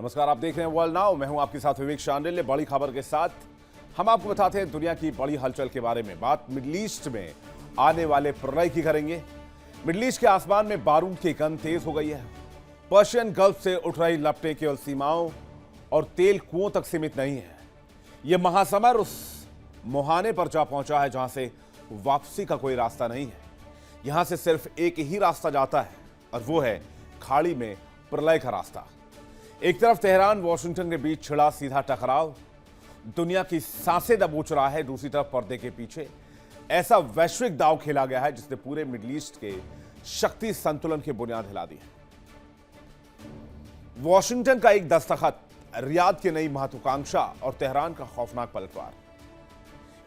नमस्कार, आप देख रहे हैं वर्ल्ड नाउ। मैं हूं आपके साथ विवेक शांडिल्य। बड़ी खबर के साथ हम आपको बताते हैं दुनिया की बड़ी हलचल के बारे में। बात मिडिल ईस्ट में आने वाले प्रलय की करेंगे। मिडिल ईस्ट के आसमान में बारूद की गन तेज हो गई है। पर्शियन गल्फ से उठ रही लपटें केवल सीमाओं और तेल कुओं तक सीमित नहीं है। यह महासमर उस मुहाने पर जा पहुंचा है जहां से वापसी का कोई रास्ता नहीं है। यहां से सिर्फ एक ही रास्ता जाता है और वो है खाड़ी में प्रलय का रास्ता। एक तरफ तेहरान वॉशिंगटन के बीच छिड़ा सीधा टकराव दुनिया की सांसें दबोच रहा है, दूसरी तरफ पर्दे के पीछे ऐसा वैश्विक दांव खेला गया है जिसने पूरे मिडिल ईस्ट के शक्ति संतुलन की बुनियाद हिला दी है। वॉशिंगटन का एक दस्तखत, रियाद की नई महत्वाकांक्षा और तेहरान का खौफनाक पलटवार,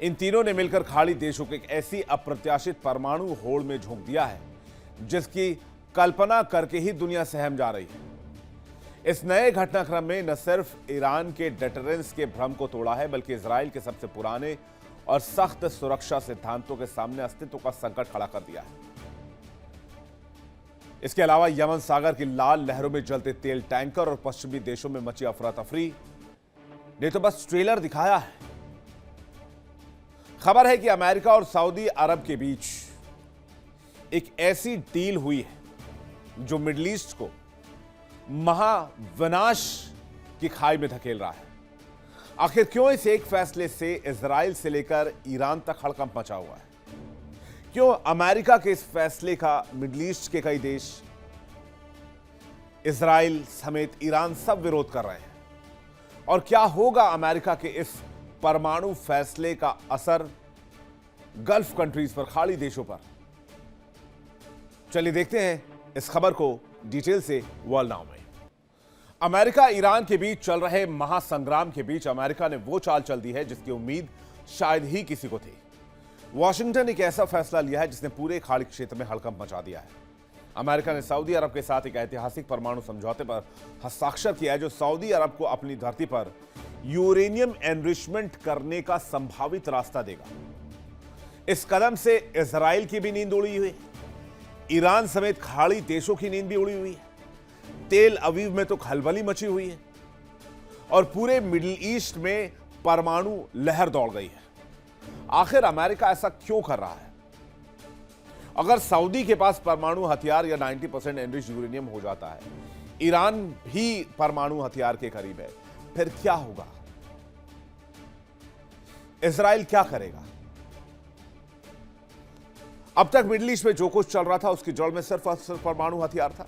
इन तीनों ने मिलकर खाड़ी देशों को एक ऐसी अप्रत्याशित परमाणु होड़ में झोंक दिया है जिसकी कल्पना करके ही दुनिया सहम जा रही है। इस नए घटनाक्रम में न सिर्फ ईरान के डेटरेंस के भ्रम को तोड़ा है बल्कि इजराइल के सबसे पुराने और सख्त सुरक्षा सिद्धांतों के सामने अस्तित्व का संकट खड़ा कर दिया है। इसके अलावा यमन सागर की लाल लहरों में जलते तेल टैंकर और पश्चिमी देशों में मची अफरा तफरी ने तो बस ट्रेलर दिखाया है। खबर है कि अमेरिका और सऊदी अरब के बीच एक ऐसी डील हुई है जो मिडिल ईस्ट को महाविनाश की खाई में धकेल रहा है। आखिर क्यों इस एक फैसले से इजराइल से लेकर ईरान तक हड़कंप मचा हुआ है? क्यों अमेरिका के इस फैसले का मिडिल ईस्ट के कई देश, इजराइल समेत ईरान सब विरोध कर रहे हैं? और क्या होगा अमेरिका के इस परमाणु फैसले का असर गल्फ कंट्रीज पर, खाड़ी देशों पर? चलिए देखते हैं इस खबर को डिटेल से वर्ल्ड नाउ में। अमेरिका ईरान के बीच चल रहे महासंग्राम के बीच अमेरिका ने वो चाल चल दी है जिसकी उम्मीद शायद ही किसी को थी। वॉशिंगटन ने एक ऐसा फैसला लिया है जिसने पूरे खाड़ी क्षेत्र में हड़कंप मचा दिया है। अमेरिका ने सऊदी अरब के साथ एक ऐतिहासिक परमाणु समझौते पर हस्ताक्षर किया है जो सऊदी अरब को अपनी धरती पर यूरेनियम एनरिचमेंट करने का संभावित रास्ता देगा। इस कदम से इजराइल की भी नींद उड़ी हुई है, ईरान समेत खाड़ी देशों की नींद भी उड़ी हुई है, तेल अवीव में तो खलबली मची हुई है और पूरे मिडिल ईस्ट में परमाणु लहर दौड़ गई है। आखिर अमेरिका ऐसा क्यों कर रहा है? अगर सऊदी के पास परमाणु हथियार या 90% एनरिच्ड यूरेनियम हो जाता है, ईरान भी परमाणु हथियार के करीब है, फिर क्या होगा? इजराइल क्या करेगा? अब तक मिडिल ईस्ट में जो कुछ चल रहा था उसकी जड़ में सिर्फ और सिर्फ परमाणु हथियार था।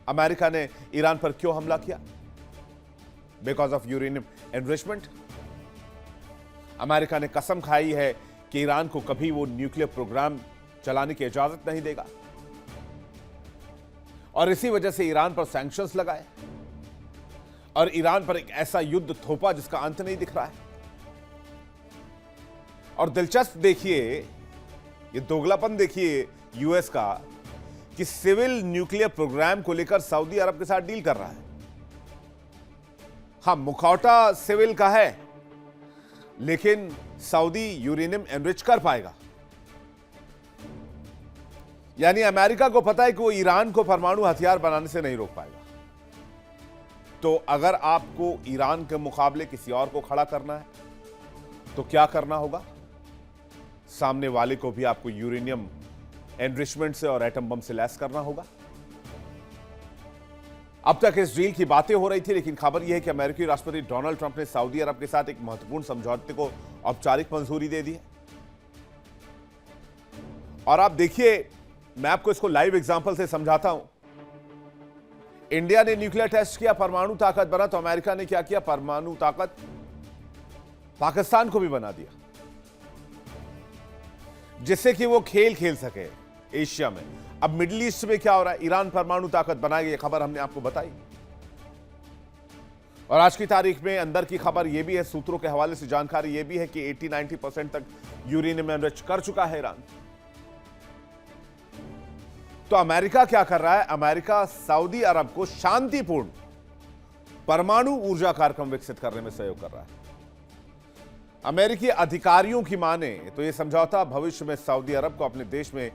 अमेरिका ने ईरान पर क्यों हमला किया? Because of uranium enrichment. America ने कसम खाई है कि ईरान को कभी वो न्यूक्लियर प्रोग्राम चलाने की इजाजत नहीं देगा और इसी वजह से ईरान पर सैंक्शंस लगाए और ईरान पर एक ऐसा युद्ध थोपा जिसका अंत नहीं दिख रहा है। और दिलचस्प देखिए, ये दोगलापन देखिए यूएस का कि सिविल न्यूक्लियर प्रोग्राम को लेकर सऊदी अरब के साथ डील कर रहा है। हां, मुखौटा सिविल का है लेकिन सऊदी यूरेनियम एनरिच कर पाएगा। यानी अमेरिका को पता है कि वो ईरान को परमाणु हथियार बनाने से नहीं रोक पाएगा। तो अगर आपको ईरान के मुकाबले किसी और को खड़ा करना है तो क्या करना होगा? सामने वाले को भी आपको यूरेनियम एनरिचमेंट से और एटम बम से लैस करना होगा। अब तक इस डील की बातें हो रही थी लेकिन खबर यह है कि अमेरिकी राष्ट्रपति डोनाल्ड ट्रंप ने सऊदी अरब के साथ एक महत्वपूर्ण समझौते को औपचारिक मंजूरी दे दी है। और आप देखिए, मैं आपको इसको लाइव एग्जांपल से समझाता हूं। इंडिया ने न्यूक्लियर टेस्ट किया, परमाणु ताकत बना, तो अमेरिका ने क्या किया? परमाणु ताकत पाकिस्तान को भी बना दिया जिससे कि वो खेल सके एशिया में। अब मिडिल ईस्ट में क्या हो रहा है? ईरान परमाणु ताकत बनाएगी, ये खबर हमने आपको बताई। और आज की तारीख में अंदर की खबर यह भी है, सूत्रों के हवाले से जानकारी यह भी है कि 80-90% तक यूरेनियम एनरिच कर चुका है ईरान। तो अमेरिका क्या कर रहा है? अमेरिका सऊदी अरब को शांतिपूर्ण परमाणु ऊर्जा कार्यक्रम विकसित करने में सहयोग कर रहा है। अमेरिकी अधिकारियों की माने तो यह समझौता भविष्य में सऊदी अरब को अपने देश में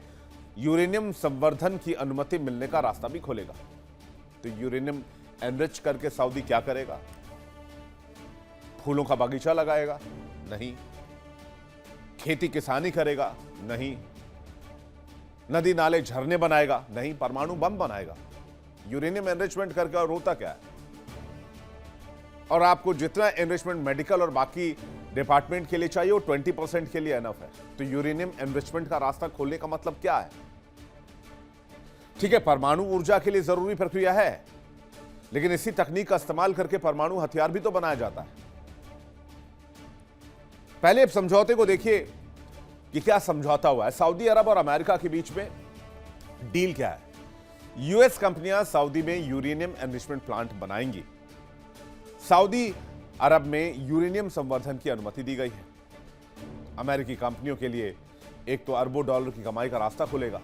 यूरेनियम संवर्धन की अनुमति मिलने का रास्ता भी खोलेगा। तो यूरेनियम एनरिच करके सऊदी क्या करेगा? फूलों का बगीचा लगाएगा? नहीं। खेती किसानी करेगा? नहीं। नदी नाले झरने बनाएगा? नहीं। परमाणु बम बनाएगा। यूरेनियम एनरिचमेंट करके और होता क्या है? और आपको जितना एनरिचमेंट मेडिकल और बाकी डिपार्टमेंट के लिए चाहिए वो 20% के लिए एनफ है। तो यूरेनियम एनरिचमेंट का रास्ता खोलने का मतलब क्या है? ठीक है, परमाणु ऊर्जा के लिए जरूरी प्रक्रिया है, लेकिन इसी तकनीक का इस्तेमाल करके परमाणु हथियार भी तो बनाया जाता है। पहले अब समझौते को देखिए कि क्या समझौता हुआ है। सऊदी अरब और अमेरिका के बीच में डील क्या है? यूएस कंपनियां सऊदी में यूरेनियम एनरिचमेंट प्लांट बनाएंगी। सऊदी अरब में यूरेनियम संवर्धन की अनुमति दी गई है। अमेरिकी कंपनियों के लिए एक तो अरबों डॉलर की कमाई का रास्ता खुलेगा।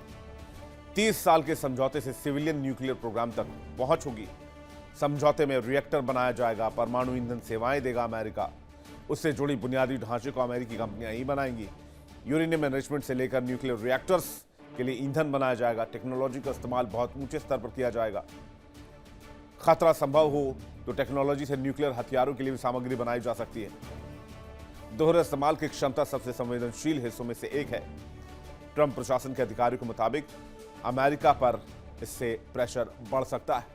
30 साल के समझौते से सिविलियन न्यूक्लियर प्रोग्राम तक पहुंच होगी। समझौते में रिएक्टर बनाया जाएगा, परमाणु ईंधन सेवाएं देगा अमेरिका, उससे जुड़ी बुनियादी ढांचे को अमेरिकी कंपनियां ही बनाएंगी। यूरेनियम एनरिचमेंट से लेकर न्यूक्लियर रिएक्टर्स के लिए ईंधन बनाया जाएगा। टेक्नोलॉजी का इस्तेमाल बहुत ऊंचे स्तर पर किया जाएगा। खतरा संभव हो तो टेक्नोलॉजी से न्यूक्लियर हथियारों के लिए भी सामग्री बनाई जा सकती है। दोहरे इस्तेमाल की क्षमता सबसे संवेदनशील हिस्सों में से एक है। ट्रंप प्रशासन के अधिकारियों के मुताबिक अमेरिका पर इससे प्रेशर बढ़ सकता है।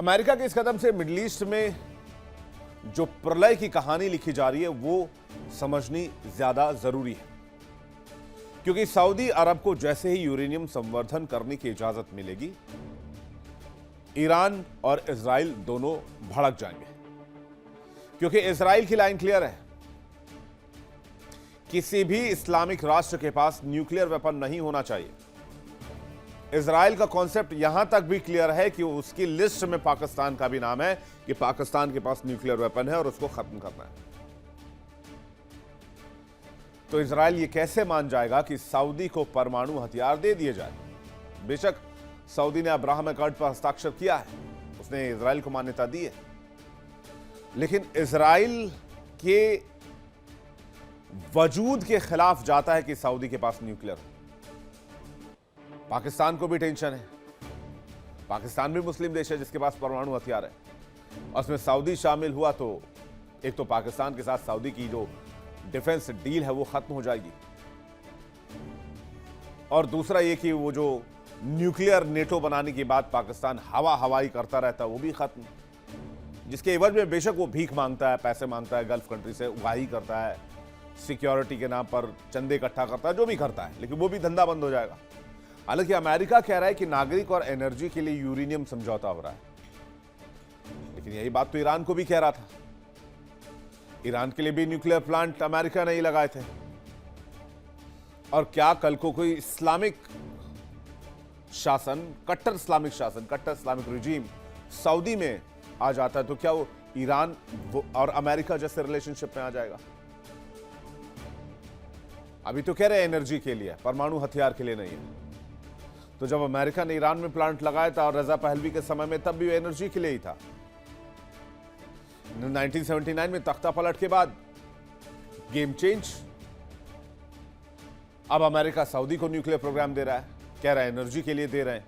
अमेरिका के इस कदम से मिडिल ईस्ट में जो प्रलय की कहानी लिखी जा रही है वो समझनी ज्यादा जरूरी है, क्योंकि सऊदी अरब को जैसे ही यूरेनियम संवर्धन करने की इजाजत मिलेगी, ईरान और इजराइल दोनों भड़क जाएंगे। क्योंकि इजराइल की लाइन क्लियर है, किसी भी इस्लामिक राष्ट्र के पास न्यूक्लियर वेपन नहीं होना चाहिए। इजराइल का कॉन्सेप्ट यहां तक भी क्लियर है कि उसकी लिस्ट में पाकिस्तान का भी नाम है कि पाकिस्तान के पास न्यूक्लियर वेपन है और उसको खत्म करना है। तो इजराइल ये कैसे मान जाएगा कि सऊदी को परमाणु हथियार दे दिए जाए? बेशक सऊदी ने अब्राहम एकॉर्ड पर हस्ताक्षर किया है, उसने इजराइल को मान्यता दी है, लेकिन इजराइल के वजूद के खिलाफ जाता है कि सऊदी के पास न्यूक्लियर हो। पाकिस्तान को भी टेंशन है। पाकिस्तान भी मुस्लिम देश है जिसके पास परमाणु हथियार है, और उसमें सऊदी शामिल हुआ तो एक तो पाकिस्तान के साथ सऊदी की जो डिफेंस डील है वो खत्म हो जाएगी, और दूसरा ये कि वो जो न्यूक्लियर नेटो बनाने की बात पाकिस्तान हवाई करता रहता है वो भी खत्म, जिसके एवज में बेशक वो भीख मांगता है, पैसे मांगता है गल्फ कंट्री से, उगाही करता है, सिक्योरिटी के नाम पर चंदे इकट्ठा करता है, जो भी करता है, लेकिन वो भी धंधा बंद हो जाएगा। हालांकि अमेरिका कह रहा है कि नागरिक और एनर्जी के लिए यूरेनियम समझौता हो रहा है, लेकिन यही बात तो ईरान को भी कह रहा था। ईरान के लिए भी न्यूक्लियर प्लांट अमेरिका ने ही लगाए थे। और क्या कल को कोई इस्लामिक शासन, कट्टर इस्लामिक रिजीम सऊदी में आ जाता है तो क्या वो ईरान और अमेरिका जैसे रिलेशनशिप में आ जाएगा? अभी तो कह रहे हैं एनर्जी के लिए, परमाणु हथियार के लिए नहीं है। तो जब अमेरिका ने ईरान में प्लांट लगाया था और रजा पहलवी के समय में, तब भी एनर्जी के लिए ही था। 1979 में तख्ता पलट के बाद गेम चेंज। अब अमेरिका सऊदी को न्यूक्लियर प्रोग्राम दे रहा है, कह रहा है एनर्जी के लिए दे रहे हैं।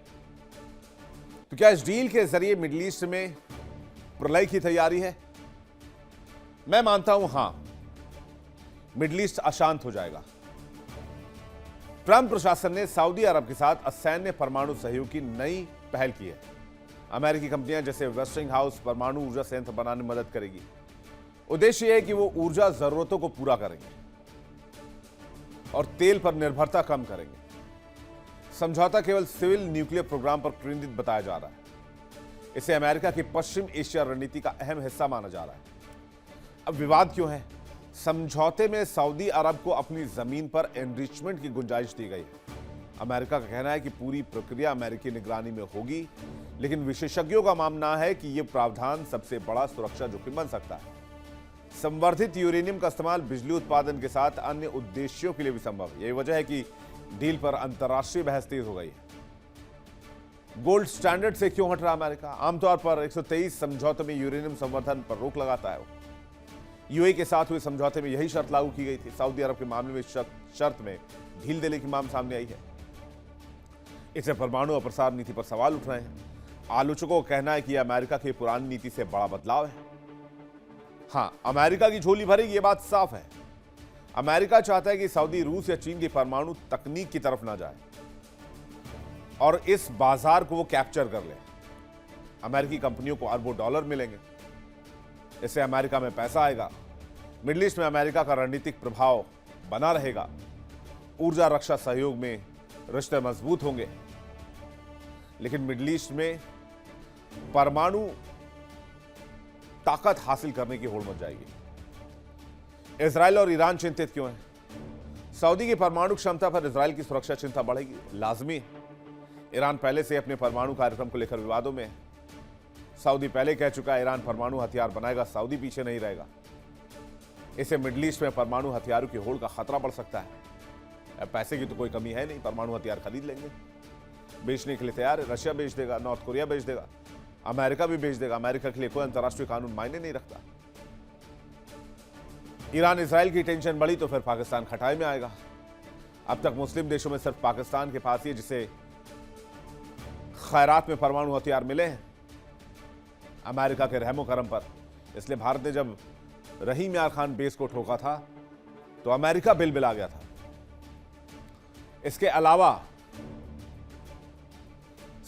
तो क्या इस डील के जरिए मिडिल ईस्ट में प्रलय की तैयारी है? मैं मानता हूं हां, मिडिल ईस्ट अशांत हो जाएगा। ट्रंप प्रशासन ने सऊदी अरब के साथ असैन्य परमाणु सहयोग की नई पहल की है। अमेरिकी कंपनियां जैसे वेस्टिंगहाउस परमाणु ऊर्जा संयंत्र बनाने में मदद करेगी। उद्देश्य यह है कि वो ऊर्जा जरूरतों को पूरा करेंगे और तेल पर निर्भरता कम करेंगे। समझौता केवल सिविल न्यूक्लियर प्रोग्राम पर केंद्रित बताया जा रहा है। इसे अमेरिका की पश्चिम एशिया रणनीति का अहम हिस्सा माना जा रहा है। अब विवाद क्यों है? समझौते में सऊदी अरब को अपनी जमीन पर एनरिचमेंट की गुंजाइश दी गई है। अमेरिका का कहना है कि पूरी प्रक्रिया अमेरिकी निगरानी में होगी, लेकिन विशेषज्ञों का मानना है कि यह प्रावधान सबसे बड़ा सुरक्षा जोखिम बन सकता है। संवर्धित यूरेनियम का इस्तेमाल बिजली उत्पादन के साथ अन्य उद्देश्यों के लिए भी संभव है। यही वजह है कि डील पर अंतर्राष्ट्रीय बहस तेज हो गई है। गोल्ड स्टैंडर्ड से क्यों हट रहा अमेरिका? आमतौर पर 123 समझौते में यूरेनियम संवर्धन पर रोक लगाता है। यूएई के साथ हुए समझौते में यही शर्त लागू की गई थी। सऊदी अरब के मामले में शर्त में ढील देने की मांग सामने आई है। इससे परमाणु अप्रसार नीति पर सवाल उठ रहे हैं। आलोचकों का कहना है कि यह अमेरिका की पुरानी नीति से बड़ा बदलाव है। हां, अमेरिका की झोली भरेगी, यह बात साफ है। अमेरिका चाहता है कि सऊदी रूस या चीन की परमाणु तकनीक की तरफ ना जाए और इस बाजार को वो कैप्चर कर ले। अमेरिकी कंपनियों को अरबों डॉलर मिलेंगे, इससे अमेरिका में पैसा आएगा। मिडिल ईस्ट में अमेरिका का रणनीतिक प्रभाव बना रहेगा। ऊर्जा रक्षा सहयोग में रिश्ते मजबूत होंगे, लेकिन मिडिल ईस्ट में परमाणु ताकत हासिल करने की होड़ मच जाएगी। इजराइल और ईरान चिंतित क्यों हैं? सऊदी की परमाणु क्षमता पर इजराइल की सुरक्षा चिंता बढ़ेगी, लाजमी है। ईरान पहले से अपने परमाणु कार्यक्रम को लेकर विवादों में है। सऊदी पहले कह चुका है ईरान परमाणु हथियार बनाएगा, सऊदी पीछे नहीं रहेगा। इससे मिडिल ईस्ट में परमाणु हथियारों की होड़ का खतरा बढ़ सकता है। पैसे की तो कोई कमी है नहीं, परमाणु हथियार खरीद लेंगे, बेचने के लिए तैयार है। रशिया बेच देगा, नॉर्थ कोरिया बेच देगा, अमेरिका भी बेच देगा। अमेरिका के लिए कोई अंतर्राष्ट्रीय कानून मायने नहीं रखता। ईरान इजराइल की टेंशन बढ़ी तो फिर पाकिस्तान खटाई में आएगा। अब तक मुस्लिम देशों में सिर्फ पाकिस्तान के पास ही जिसे खैरात में परमाणु हथियार मिले हैं, अमेरिका के रहमो करम पर। इसलिए भारत ने जब रहीम यार खान बेस को ठोका था तो अमेरिका बिलबिला गया था। इसके अलावा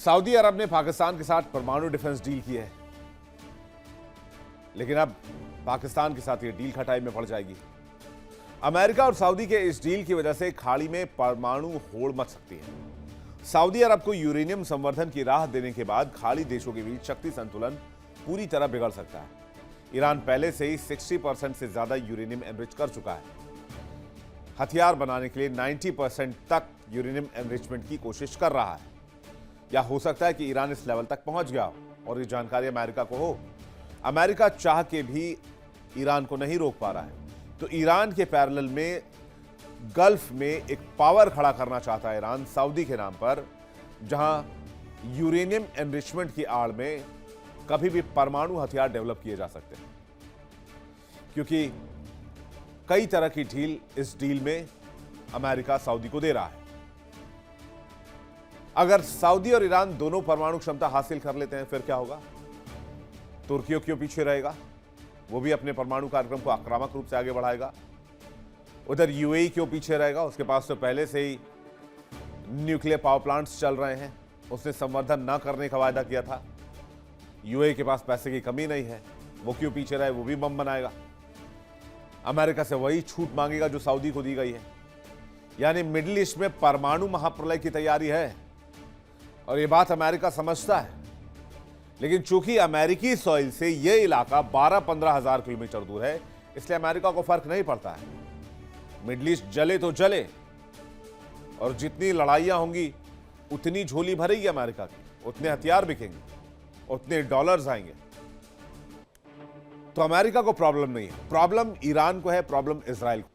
सऊदी अरब ने पाकिस्तान के साथ परमाणु डिफेंस डील की है, लेकिन अब पाकिस्तान के साथ यह डील खटाई में पड़ जाएगी। अमेरिका और सऊदी के इस डील की वजह से खाड़ी में परमाणु होड़ मच सकती है। सऊदी अरब को यूरेनियम संवर्धन की राह देने के बाद खाड़ी देशों के बीच शक्ति संतुलन पूरी तरह बिगड़ सकता है। ईरान पहले से ही 60% से ज्यादा यूरेनियम एनरिच कर चुका है। हथियार बनाने के लिए 90% तक यूरेनियम एनरिचमेंट की कोशिश कर रहा है, या हो सकता है कि ईरान इस लेवल तक पहुंच गया और ये जानकारी अमेरिका को हो। अमेरिका चाह के भी ईरान को नहीं रोक पा रहा है, तो ईरान के पैरेलल में गल्फ में एक पावर खड़ा करना चाहता है ईरान सऊदी के नाम पर, जहां यूरेनियम एनरिचमेंट की आड़ में कभी भी परमाणु हथियार डेवलप किए जा सकते हैं, क्योंकि कई तरह की डील इस डील में अमेरिका सऊदी को दे रहा है। अगर सऊदी और ईरान दोनों परमाणु क्षमता हासिल कर लेते हैं फिर क्या होगा? तुर्की क्यों पीछे रहेगा? वो भी अपने परमाणु कार्यक्रम को आक्रामक रूप से आगे बढ़ाएगा। उधर यूएई क्यों पीछे रहेगा? उसके पास तो पहले से ही न्यूक्लियर पावर प्लांट्स चल रहे हैं, उसने संवर्धन न करने का वायदा किया था। यूएई के पास पैसे की कमी नहीं है, वो क्यों पीछे रहे? वो भी बम बनाएगा। अमेरिका से वही छूट मांगेगा जो सऊदी को दी गई है। यानी मिडिल ईस्ट में परमाणु महाप्रलय की तैयारी है, और ये बात अमेरिका समझता है। लेकिन चूंकि अमेरिकी सॉइल से यह इलाका 12-15 हजार किलोमीटर दूर है, इसलिए अमेरिका को फर्क नहीं पड़ता है। मिडिल ईस्ट जले तो जले, और जितनी लड़ाइयां होंगी उतनी झोली भरेगी अमेरिका की, उतने हथियार बिकेंगे, उतने डॉलर्स आएंगे। तो अमेरिका को प्रॉब्लम नहीं है, प्रॉब्लम ईरान को है, प्रॉब्लम इजराइल को।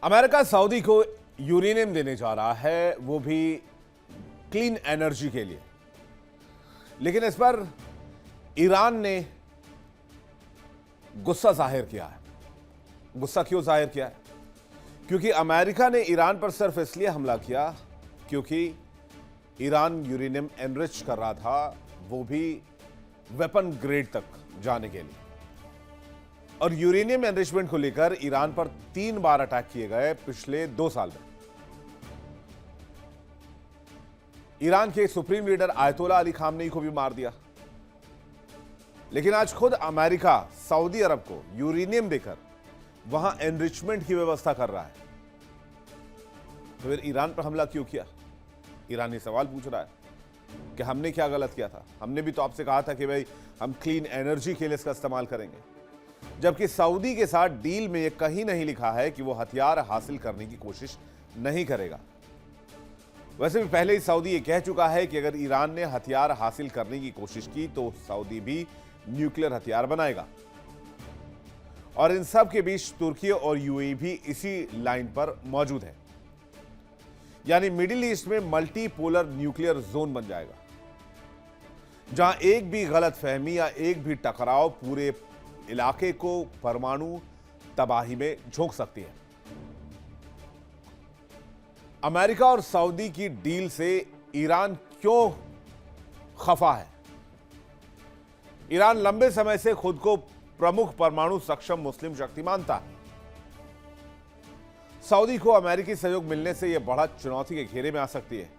अमेरिका सऊदी को यूरेनियम देने जा रहा है, वो भी क्लीन एनर्जी के लिए। लेकिन इस पर ईरान ने गुस्सा जाहिर किया है। गुस्सा क्यों जाहिर किया है? क्योंकि अमेरिका ने ईरान पर सिर्फ इसलिए हमला किया क्योंकि ईरान यूरेनियम एनरिच कर रहा था, वो भी वेपन ग्रेड तक जाने के लिए। और यूरेनियम एनरिचमेंट को लेकर ईरान पर 3 बार अटैक किए गए पिछले 2 साल में। ईरान के सुप्रीम लीडर आयतोला अली खामनेई को भी मार दिया। लेकिन आज खुद अमेरिका सऊदी अरब को यूरेनियम देकर वहां एनरिचमेंट की व्यवस्था कर रहा है। तो फिर ईरान पर हमला क्यों किया? ईरान ये सवाल पूछ रहा है कि हमने क्या गलत किया था? हमने भी तो आपसे कहा था कि भाई हम क्लीन एनर्जी के लिए इसका इस्तेमाल करेंगे, जबकि सऊदी के साथ डील में यह कहीं नहीं लिखा है कि वो हथियार हासिल करने की कोशिश नहीं करेगा। वैसे भी पहले ही सऊदी ये कह चुका है कि अगर ईरान ने हथियार हासिल करने की कोशिश की तो सऊदी भी न्यूक्लियर हथियार बनाएगा। और इन सब के बीच तुर्की और यूएई भी इसी लाइन पर मौजूद है। यानी मिडिल ईस्ट में मल्टीपोलर न्यूक्लियर जोन बन जाएगा, जहां एक भी गलतफहमी या एक भी टकराव पूरे इलाके को परमाणु तबाही में झोंक सकती है। अमेरिका और सऊदी की डील से ईरान क्यों खफा है? ईरान लंबे समय से खुद को प्रमुख परमाणु सक्षम मुस्लिम शक्ति मानता है। सऊदी को अमेरिकी सहयोग मिलने से यह बढ़त चुनौती के घेरे में आ सकती है।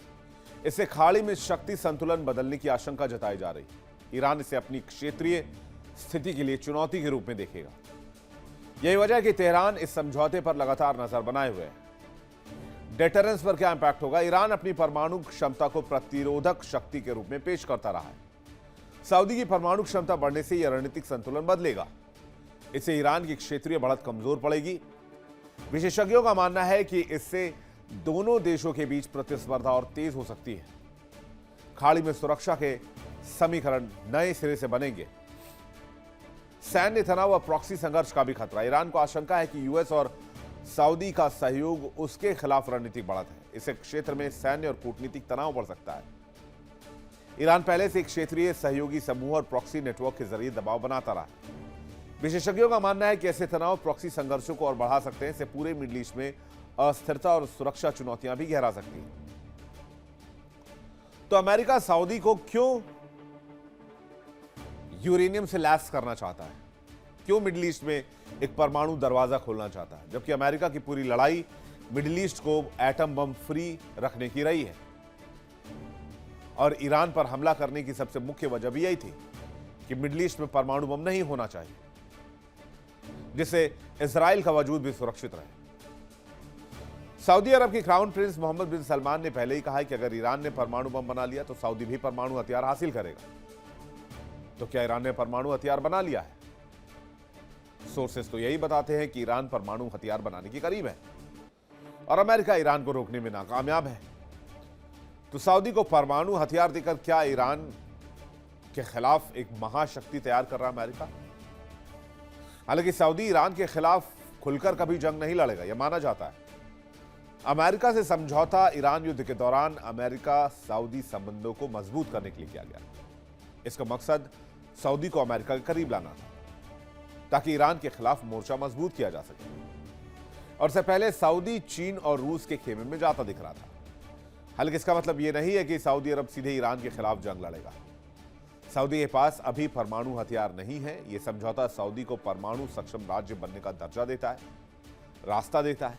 इससे खाड़ी में शक्ति संतुलन बदलने की आशंका जताई जा रही है। ईरान इसे अपनी क्षेत्रीय स्थिति के लिए चुनौती के रूप में देखेगा। यही वजह है कि तेहरान इस समझौते पर लगातार नजर बनाए हुए है। डेटरेंस पर क्या इंपैक्ट होगा? ईरान अपनी परमाणु क्षमता को प्रतिरोधक शक्ति के रूप में पेश करता रहा है। सऊदी की परमाणु क्षमता बढ़ने से यह रणनीतिक संतुलन बदलेगा। इससे ईरान की क्षेत्रीय बढ़त कमजोर पड़ेगी। विशेषज्ञों का मानना है कि इससे दोनों देशों के बीच प्रतिस्पर्धा और तेज हो सकती है। खाड़ी में सुरक्षा के समीकरण नए सिरे से बनेंगे। सैन्य तनाव और प्रॉक्सी संघर्ष का भी खतरा। ईरान को आशंका है कि यूएस और सऊदी का सहयोग उसके खिलाफ रणनीतिक बढ़त है। इससे क्षेत्र में सैन्य और कूटनीतिक तनाव बढ़ सकता है। ईरान पहले से एक क्षेत्रीय सहयोगी समूह और प्रॉक्सी नेटवर्क के जरिए दबाव बनाता रहा। विशेषज्ञों का मानना है कि ऐसे तनाव प्रॉक्सी संघर्षों को और बढ़ा सकते हैं। इससे पूरे मिडिल ईस्ट में अस्थिरता और सुरक्षा चुनौतियां भी गहरा सकती हैं। तो अमेरिका सऊदी को क्यों यूरेनियम से लैस करना चाहता है? क्यों मिडिल ईस्ट में एक परमाणु दरवाजा खोलना चाहता है, जबकि अमेरिका की पूरी लड़ाई मिडिल ईस्ट को एटम बम फ्री रखने की रही है? और ईरान पर हमला करने की सबसे मुख्य वजह भी यही थी कि मिडिल ईस्ट में परमाणु बम नहीं होना चाहिए, जिससे इजराइल का वजूद भी सुरक्षित रहे। सऊदी अरब के क्राउन प्रिंस मोहम्मद बिन सलमान ने पहले ही कहा है कि अगर ईरान ने परमाणु बम बना लिया तो सऊदी भी परमाणु हथियार हासिल करेगा। तो क्या ईरान ने परमाणु हथियार बना लिया है? सोर्सेस तो यही बताते हैं कि ईरान परमाणु हथियार बनाने के करीब है और अमेरिका ईरान को रोकने में नाकामयाब है। तो सऊदी को परमाणु हथियार देकर क्या ईरान के खिलाफ एक महाशक्ति तैयार कर रहा है अमेरिका? हालांकि सऊदी ईरान के खिलाफ खुलकर कभी जंग नहीं लड़ेगा, यह माना जाता है। अमेरिका से समझौता ईरान युद्ध के दौरान अमेरिका सऊदी संबंधों को मजबूत करने के लिए किया गया। इसका मकसद सऊदी को अमेरिका के करीब लाना था, ताकि ईरान के खिलाफ मोर्चा मजबूत किया जा सके। और इससे पहले सऊदी चीन और रूस के खेमे में जाता दिख रहा था। हालांकि इसका मतलब यह नहीं है कि सऊदी अरब सीधे ईरान के खिलाफ जंग लड़ेगा। सऊदी के पास अभी परमाणु हथियार नहीं है। यह समझौता सऊदी को परमाणु सक्षम राज्य बनने का दर्जा देता है, रास्ता देता है,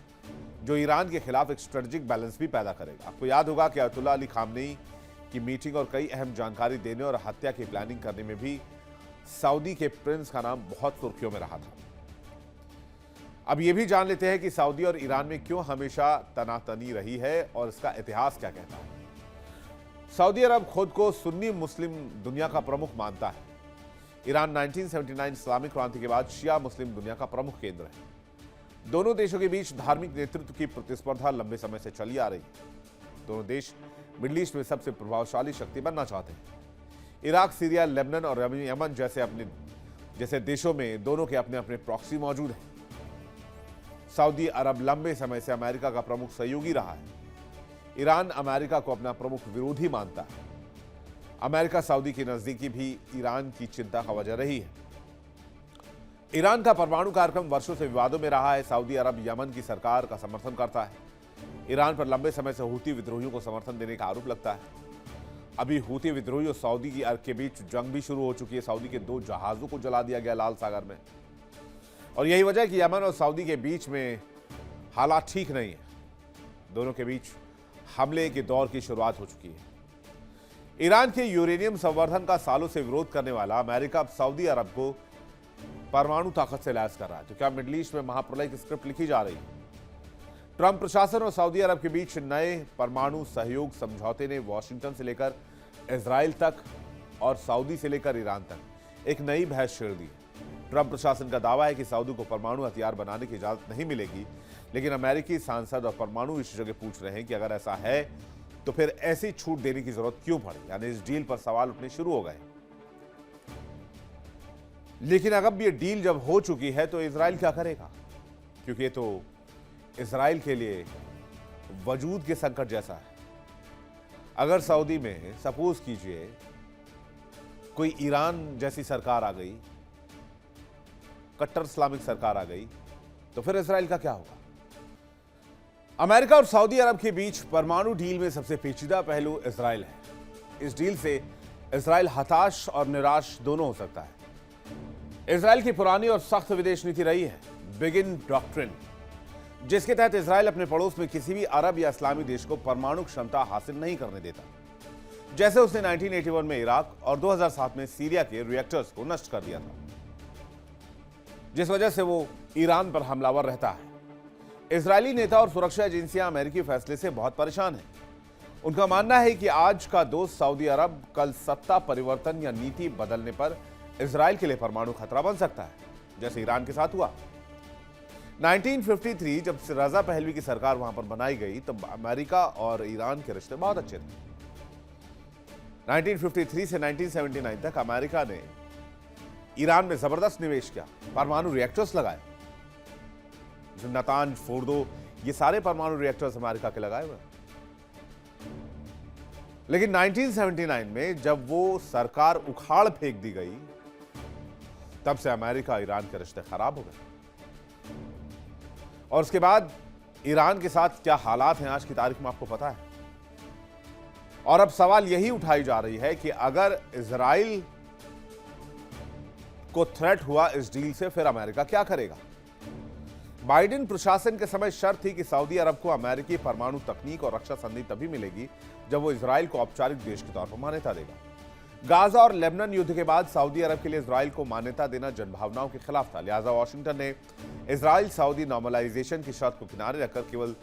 जो ईरान के खिलाफ एक स्ट्रेटेजिक बैलेंस भी पैदा करेगा। आपको याद होगा कि अयतुल्ला अली खामनेई की मीटिंग और कई अहम जानकारी देने और हत्या की प्लानिंग करने में भी सऊदी के प्रिंस का नाम बहुत सुर्खियों में रहा था। अब यह भी जान लेते हैं कि सऊदी और ईरान में क्यों हमेशा तनातनी रही है और इसका इतिहास क्या कहता है। सऊदी अरब खुद को सुन्नी मुस्लिम दुनिया का प्रमुख मानता है। ईरान 1979 इस्लामिक क्रांति के बाद शिया मुस्लिम दुनिया का प्रमुख केंद्र है। दोनों देशों के बीच धार्मिक नेतृत्व की प्रतिस्पर्धा लंबे समय से चली आ रही है। दोनों देश मिडिल ईस्ट में सबसे प्रभावशाली शक्ति बनना चाहते हैं। इराक, सीरिया, लेबनान और यमन जैसे देशों में दोनों के अपने अपने प्रॉक्सी मौजूद हैं। सऊदी अरब लंबे समय से अमेरिका का प्रमुख सहयोगी रहा है। ईरान अमेरिका को अपना प्रमुख विरोधी मानता है। अमेरिका सऊदी की नजदीकी भी ईरान की चिंता का वजह रही है। ईरान का परमाणु कार्यक्रम वर्षों से विवादों में रहा है। सऊदी अरब यमन की सरकार का समर्थन करता है। ईरान पर लंबे समय से हूती विद्रोहियों को समर्थन देने का आरोप लगता है। अभी हूती विद्रोही और सऊदी की अरब के बीच जंग भी शुरू हो चुकी है। सऊदी के 2 जहाजों को जला दिया गया लाल सागर में। और यही वजह है कि यमन और सऊदी के बीच में हालात ठीक नहीं है। दोनों के बीच हमले के दौर की शुरुआत हो चुकी है। ईरान के यूरेनियम संवर्धन का सालों से विरोध करने वाला अमेरिका अब सऊदी अरब को परमाणु ताकत से लैस कर रहा है। तो क्या मिडिल ईस्ट में महाप्रलय की स्क्रिप्ट लिखी जा रही है? ट्रंप प्रशासन और सऊदी अरब के बीच नए परमाणु सहयोग समझौते ने वॉशिंगटन से लेकर इजराइल तक और सऊदी से लेकर ईरान तक एक नई बहस छेड़ दी। ट्रंप प्रशासन का दावा है कि सऊदी को परमाणु हथियार बनाने की इजाजत नहीं मिलेगी, लेकिन अमेरिकी सांसद और परमाणु विशेषज्ञ पूछ रहे हैं कि अगर ऐसा है तो फिर ऐसी छूट देने की जरूरत क्यों पड़ी। यानी इस डील पर सवाल उठने शुरू हो गए। लेकिन अगर ये डील जब हो चुकी है तो इजराइल क्या करेगा? क्योंकि ये तो इजराइल के लिए वजूद के संकट जैसा है। अगर सऊदी में सपोज कीजिए कोई ईरान जैसी सरकार आ गई, कट्टर इस्लामिक सरकार आ गई, तो फिर इजराइल का क्या होगा? अमेरिका और सऊदी अरब के बीच परमाणु डील में सबसे पेचीदा पहलू इजराइल है। इस डील से इजराइल हताश और निराश दोनों हो सकता है। इजराइल की पुरानी और सख्त विदेश नीति रही है बिगिन डॉक्ट्रिन, जिसके तहत इजराइल अपने पड़ोस में किसी भी अरब या इस्लामी देश को परमाणु क्षमता हासिल नहीं करने देता, जैसे उसने 1981 में इराक और 2007 में सीरिया के रिएक्टर्स को नष्ट कर दिया था, जिस वजह से वो ईरान पर हमलावर रहता है। इजरायली नेता और सुरक्षा एजेंसियां अमेरिकी फैसले से बहुत परेशान हैं। उनका मानना है कि आज का दोस्त सऊदी अरब कल सत्ता परिवर्तन या नीति बदलने पर इजराइल के लिए परमाणु खतरा बन सकता है, जैसे ईरान के साथ हुआ। 1953 जब रजा पहलवी की सरकार वहां पर बनाई गई तब अमेरिका और ईरान के रिश्ते बहुत अच्छे थे। 1953 से 1979 तक अमेरिका ने ईरान में जबरदस्त निवेश किया, परमाणु रिएक्टर्स लगाए। नातांज, फोर्डो, ये सारे परमाणु रिएक्टर्स अमेरिका के लगाए हुए। लेकिन 1979 में जब वो सरकार उखाड़ फेंक दी गई, तब से अमेरिका ईरान के रिश्ते खराब हो गए। और उसके बाद ईरान के साथ क्या हालात हैं आज की तारीख में आपको पता है। और अब सवाल यही उठाई जा रही है कि अगर इजराइल को थ्रेट हुआ इस डील से, फिर अमेरिका क्या करेगा। बाइडेन प्रशासन के समय शर्त थी कि सऊदी अरब को अमेरिकी परमाणु तकनीक और रक्षा संधि तभी मिलेगी जब वो इजराइल को औपचारिक देश के तौर पर मान्यता देगा। गाजा और लेबनान युद्ध के बाद सऊदी अरब के लिए इजराइल को मान्यता देना जनभावनाओं के खिलाफ था। लिहाजा वाशिंगटन ने इजराइल सऊदी नॉर्मलाइजेशन की शर्त को किनारे रखकर केवल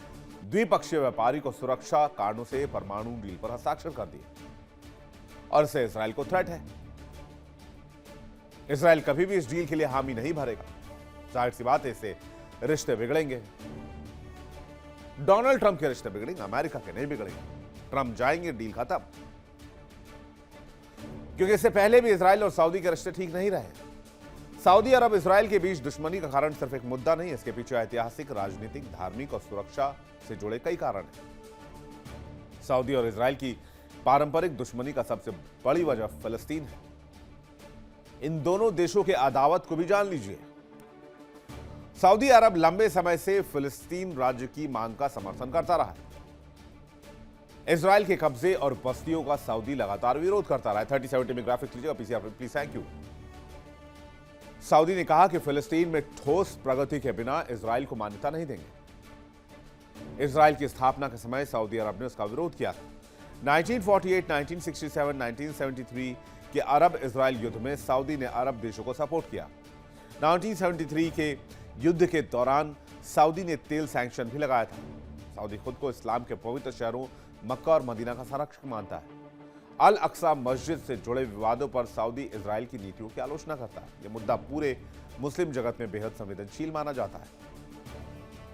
द्विपक्षीय व्यापारी को सुरक्षा कारणों से परमाणु डील पर हस्ताक्षर कर दिए, और इससे इजराइल को थ्रेट है। इजराइल कभी भी इस डील के लिए हामी नहीं भरेगा। जाहिर सी बात है, इससे रिश्ते बिगड़ेंगे। डोनाल्ड ट्रंप के रिश्ते बिगड़ेंगे, अमेरिका के नहीं बिगड़ेंगे। ट्रंप जाएंगे, डील खत्म। क्योंकि इससे पहले भी इजराइल और सऊदी के रिश्ते ठीक नहीं रहे। सऊदी अरब इजराइल के बीच दुश्मनी का कारण सिर्फ एक मुद्दा नहीं, इसके पीछे ऐतिहासिक, राजनीतिक, धार्मिक और सुरक्षा से जुड़े कई कारण हैं। सऊदी और इजराइल की पारंपरिक दुश्मनी का सबसे बड़ी वजह फिलिस्तीन है। इन दोनों देशों के अदावत को भी जान लीजिए। सऊदी अरब लंबे समय से फिलिस्तीन राज्य की मांग का समर्थन करता रहा है। इजराइल के कब्जे और बस्तियों का सऊदी लगातार विरोध करता रहा है। 3070 में ग्राफिक्स लीजिएगा पीछे, प्लीज, थैंक यू। सऊदी ने कहा कि फिलिस्तीन में ठोस प्रगति के बिना इजराइल को मान्यता नहीं देंगे। इजराइल की स्थापना के समय सऊदी अरब ने उसका विरोध किया था। 1948, 1967, 1973 के अरब इजराइल युद्ध में सऊदी ने अरब देशों को सपोर्ट किया। 1973 के युद्ध के दौरान सऊदी ने तेल सैंक्शन भी लगाया था। सऊदी खुद को इस्लाम के पवित्र शहरों मक्का और मदीना का संरक्षक मानता है। अल अक्सा मस्जिद से जुड़े विवादों पर सऊदी इजराइल की नीतियों की आलोचना करता है। यह मुद्दा पूरे मुस्लिम जगत में बेहद संवेदनशील माना जाता है।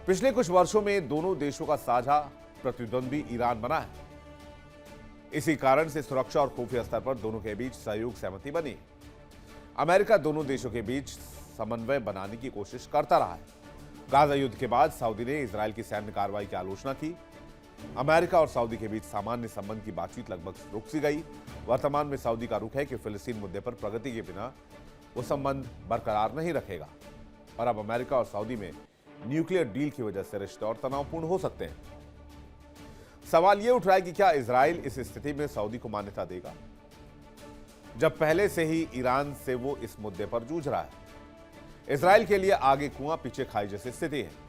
पिछले कुछ वर्षों में दोनों देशों का साझा प्रतिद्वंद्वी ईरान बना है। इसी कारण से सुरक्षा और खुफिया स्तर पर दोनों के बीच सहयोग सहमति बनी। अमेरिका दोनों देशों के बीच समन्वय बनाने की कोशिश करता रहा है। गाजा युद्ध के बाद सऊदी ने इजराइल की सैन्य कार्रवाई की आलोचना की। अमेरिका और सऊदी के बीच सामान्य संबंध की बातचीत लगभग रुक सी गई। वर्तमान में सऊदी का रुख है कि फिलिस्तीन मुद्दे पर प्रगति के बिना वो संबंध बरकरार नहीं रखेगा, और अब अमेरिका और सऊदी में न्यूक्लियर डील की वजह से रिश्ते और तनावपूर्ण हो सकते हैं। सवाल यह उठ रहा है कि क्या इजराइल इस स्थिति में सऊदी को मान्यता देगा, जब पहले से ही ईरान से वो इस मुद्दे पर जूझ रहा है। इजराइल के लिए आगे कुआं पीछे खाई जैसी स्थिति है।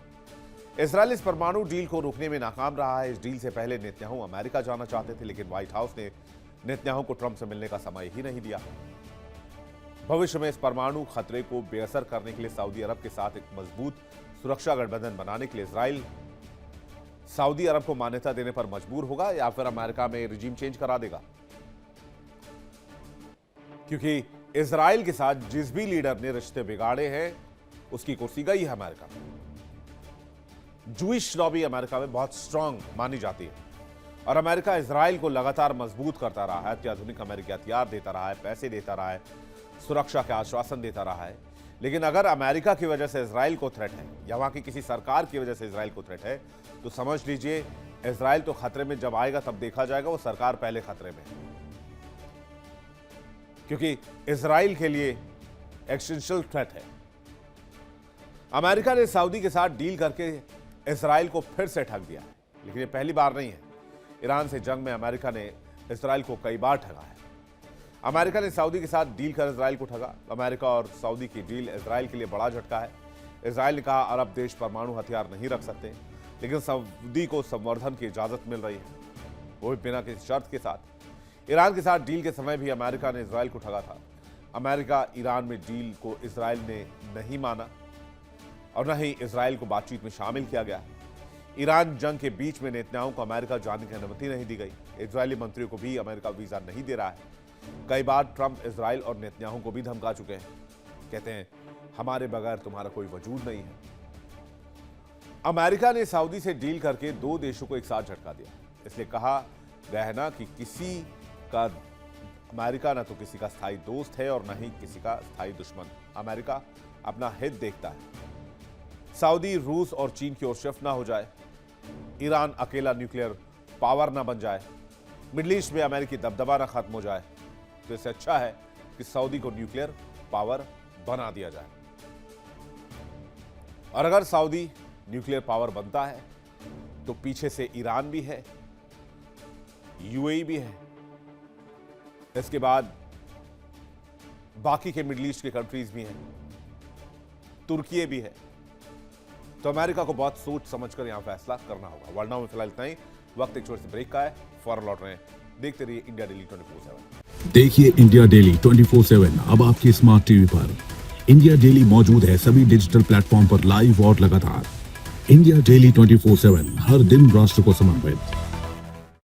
इजराइल इस परमाणु डील को रोकने में नाकाम रहा है। इस डील से पहले नेतन्याहू अमेरिका जाना चाहते थे, लेकिन व्हाइट हाउस ने नेतन्याहू को ट्रंप से मिलने का समय ही नहीं दिया। भविष्य में इस परमाणु खतरे को बेअसर करने के लिए सऊदी अरब के साथ एक मजबूत सुरक्षा गठबंधन बनाने के लिए इजराइल सऊदी अरब को मान्यता देने पर मजबूर होगा, या फिर अमेरिका में रिजीम चेंज करा देगा। क्योंकि इजराइल के साथ जिस भी लीडर ने रिश्ते बिगाड़े हैं, उसकी कुर्सी गई है अमेरिका में। जूइश लॉबी अमेरिका में बहुत स्ट्रांग मानी जाती है, और अमेरिका इजराइल को लगातार मजबूत करता रहा है। अत्याधुनिक अमेरिकी हथियार देता रहा है, पैसे देता रहा है, सुरक्षा के आश्वासन देता रहा है। लेकिन अगर अमेरिका की वजह से इजराइल को थ्रेट है, या वहां की किसी सरकार की वजह से इजराइल को थ्रेट है, तो समझ लीजिए इजराइल तो खतरे में जब आएगा तब देखा जाएगा वो सरकार पहले खतरे में है। क्योंकि इजराइल के लिए एक्सटेंशियल थ्रेट है। अमेरिका ने सऊदी के साथ डील करके इसराइल को फिर से ठग दिया है। लेकिन ये पहली बार नहीं है। ईरान से जंग में अमेरिका ने इसराइल को कई बार ठगा है। अमेरिका ने सऊदी के साथ डील कर इसराइल को ठगा। अमेरिका और सऊदी की डील इसराइल के लिए बड़ा झटका है। इसराइल ने कहा अरब देश परमाणु हथियार नहीं रख सकते, लेकिन सऊदी को संवर्धन की इजाजत मिल रही है, वो भी बिना किसी शर्त के साथ। ईरान के साथ डील के समय भी अमेरिका ने इसराइल को ठगा था। अमेरिका ईरान में डील को इसराइल ने नहीं माना और न ही इसराइल को बातचीत में शामिल किया गया। ईरान जंग के बीच में नेतन्याहू को अमेरिका जाने की अनुमति नहीं दी गई। इजरायली मंत्रियों को भी अमेरिका वीजा नहीं दे रहा है। कई बार ट्रंप इसराइल और नेतन्याहू को भी धमका चुके हैं। कहते हैं हमारे बगैर तुम्हारा कोई वजूद नहीं है। अमेरिका ने सऊदी से डील करके दो देशों को एक साथ झटका दिया। इसलिए कहा गया है ना कि किसी का अमेरिका ना तो किसी का स्थायी दोस्त है और ना ही किसी का स्थायी दुश्मन। अमेरिका अपना हित देखता है। सऊदी रूस और चीन की ओर शिफ्ट ना हो जाए, ईरान अकेला न्यूक्लियर पावर ना बन जाए, मिडिल ईस्ट में अमेरिकी दबदबा ना खत्म हो जाए, तो इससे अच्छा है कि सऊदी को न्यूक्लियर पावर बना दिया जाए। और अगर सऊदी न्यूक्लियर पावर बनता है तो पीछे से ईरान भी है, यूएई भी है, इसके बाद बाकी के मिडिल ईस्ट के कंट्रीज भी हैं, तुर्की भी है। तो अमेरिका को बहुत सोच समझकर यहां फैसला करना होगा। वर्ल्ड नाउ में फिलहाल इतना ही। वक्त एक छोटे से ब्रेक का है, फौरन लौट रहे हैं। देखते रहिए इंडिया डेली 24/7। देखिए इंडिया डेली 24/7 अब आपकी स्मार्ट टीवी पर। इंडिया डेली मौजूद है सभी डिजिटल प्लेटफॉर्म पर लाइव और लगातार। इंडिया डेली 24/7 हर दिन राष्ट्र को समर्पित।